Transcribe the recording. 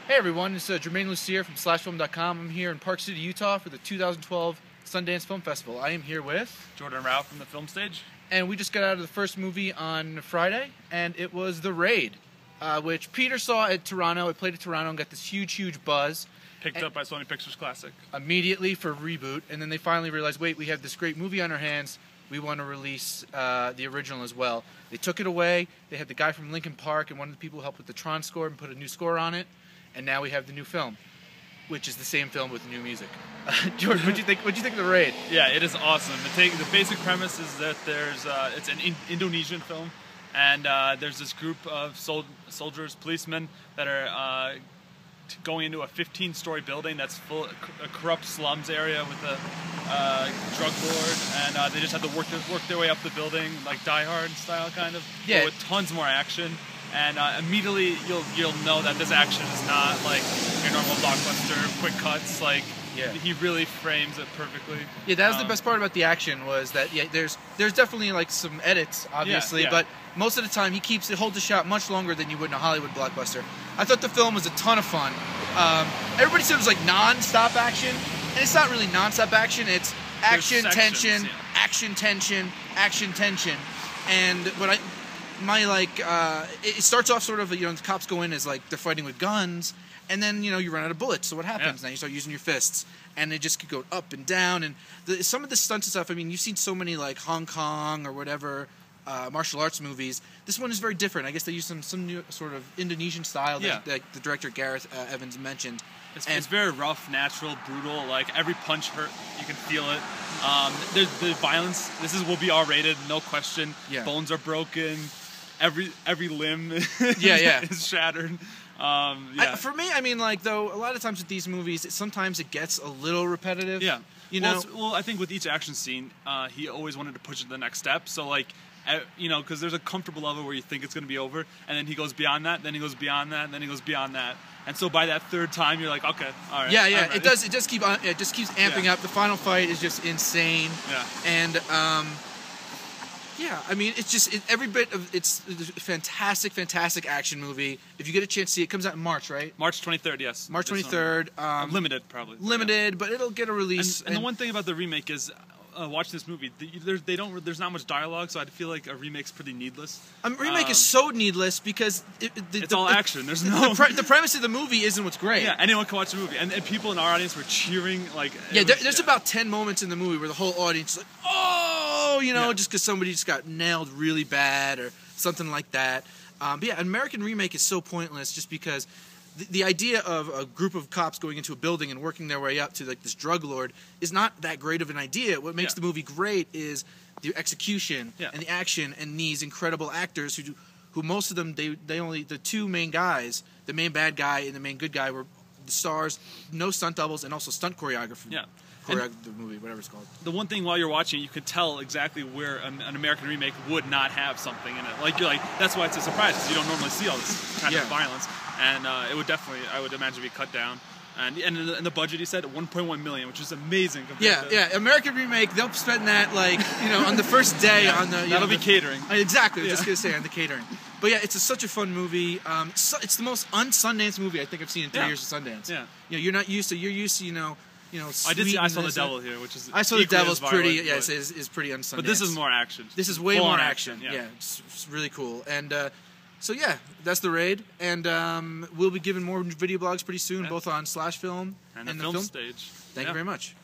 Hey everyone, it's Germain Lussier from Slashfilm.com. I'm here in Park City, Utah for the 2012 Sundance Film Festival. I am here with Raup from the film stage. And we just got out of the first movie on Friday, and it was The Raid, which Peter saw at Toronto. It played at Toronto and got this huge buzz. Picked up by Sony Pictures Classic. Immediately for reboot, and then they finally realized, wait, we have this great movie on our hands. We want to release the original as well. They took it away. They had the guy from Linkin Park and one of the people who helped with the Tron score and put a new score on it. And now we have the new film, which is the same film with new music. George, what'd you think of The Raid? Yeah, it is awesome. The basic premise is that it's an Indonesian film, and there's this group of soldiers, policemen that are going into a 15-story building that's full of a corrupt slums area with a drug lord, and they just have to work their way up the building, like Die Hard style, kind of. Yeah. But with tons more action. And immediately you'll know that this action is not like your normal blockbuster, quick cuts. Like, yeah. He really frames it perfectly. Yeah, that was the best part about the action, was that there's definitely like some edits, obviously, yeah. But most of the time he holds the shot much longer than you would in a Hollywood blockbuster. I thought the film was a ton of fun. Everybody said it was like non-stop action, and it's not really non-stop action. It's action, tension, yeah. action, tension, action, tension, and what it starts off sort of, the cops go in as like they're fighting with guns, and then you run out of bullets. So what happens? Yeah. Now you start using your fists, and they just keep going up and down. And some of the stunts and stuff. I mean, you've seen so many like Hong Kong or whatever martial arts movies. This one is very different. I guess they use some new sort of Indonesian style that the director Gareth Evans mentioned. It's very rough, natural, brutal. Like every punch hurt, you can feel it. The violence. Will be R-rated, no question. Yeah. Bones are broken. Every limb is shattered. For me, I mean, though, a lot of times with these movies, sometimes it gets a little repetitive. Yeah. Well, I think with each action scene, he always wanted to push it to the next step. So, because there's a comfortable level where you think it's going to be over, and then he goes beyond that, then he goes beyond that, and then he goes beyond that. And so by that third time, you're like, okay, all right. Yeah. It just keeps amping up. The final fight is just insane. Yeah. And yeah, I mean, it's a fantastic action movie. If you get a chance to see it, it comes out in March, right? March 23rd, yes. March 23rd. Limited, probably. Limited, but it'll get a release. And the one thing about the remake is, watching this movie, there's not much dialogue, so I feel like a remake's pretty needless. A remake is so needless because it's all action. There's no the premise of the movie isn't what's great. Yeah, anyone can watch the movie, and people in our audience were cheering like. There's about 10 moments in the movie where the whole audience is like, oh, just because somebody just got nailed really bad or something like that. But yeah, an American remake is so pointless just because. The idea of a group of cops going into a building and working their way up to like this drug lord is not that great of an idea. What makes the movie great is the execution and the action and these incredible actors who most of them the two main guys, the main bad guy and the main good guy, were the stars, no stunt doubles, and also stunt choreography. Yeah. The movie, whatever it's called. The one thing while you're watching, you can tell exactly where an American remake would not have something in it. Like that's why it's a surprise, because you don't normally see all this kind of violence. And it would definitely, I would imagine, be cut down. And the budget, he said, $1.1 million, which is amazing. Yeah. American remake, they'll spend that on the first day on the. That'll be catering. Exactly. I was just gonna say on the catering. But yeah, it's such a fun movie. It's the most un-Sundance movie I think I've seen in 3 years of Sundance. Yeah. You're not used to. You're used to I saw the Devil here, which is I saw the Devil's pretty. Yeah, is pretty un-Sundance. But this is more action. This is way more action. Yeah, it's really cool. And so yeah, that's The Raid. And we'll be giving more video blogs pretty soon, both on Slashfilm and the film stage. Thank you very much.